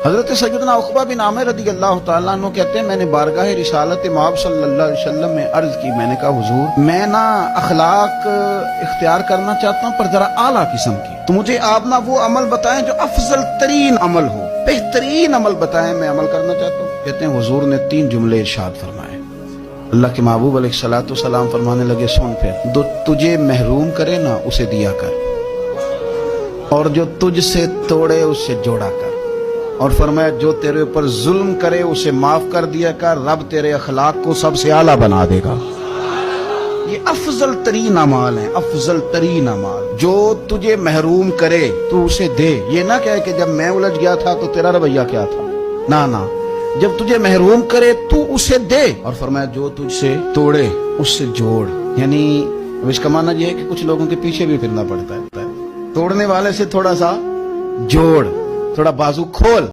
حضرت سیدنا عقبہ بن عامر رضی اللہ تعالیٰ عنہ کہتے ہیں میں نے بارگاہ رسالت مآب صلی اللہ علیہ وسلم میں عرض کی، میں نے کہا حضور میں نا اخلاق اختیار کرنا چاہتا ہوں پر ذرا اعلیٰ قسم کی، تو مجھے آپ نا وہ عمل بتائیں جو افضل ترین عمل ہو، بہترین عمل بتائیں، میں عمل کرنا چاہتا ہوں۔ کہتے ہیں حضور نے 3 جملے ارشاد فرمائے۔ اللہ کے محبوب علیہ الصلوۃ والسلام فرمانے لگے سن پھر، جو تجھے محروم کرے نا اسے دیا کر، اور جو تجھ سے توڑے اس سے جوڑا کر، اور فرمایا جو تیرے اوپر ظلم کرے اسے معاف کر دیا کر، رب تیرے اخلاق کو سب سے اعلیٰ بنا دے گا۔ یہ افضل ترین اعمال ہیں، افضل ترین اعمال۔ جو تجھے محروم کرے تو اسے دے، یہ نہ کہے کہ جب میں الجھ گیا تھا تو تیرا رویہ کیا تھا، نہ، جب تجھے محروم کرے تو اسے دے، اور فرمایا جو تجھ سے توڑے اس سے جوڑ۔ یعنی اس کا معنی یہ ہے کہ کچھ لوگوں کے پیچھے بھی پھرنا پڑتا ہے، توڑنے والے سے تھوڑا سا جوڑ، تھوڑا بازو کھول۔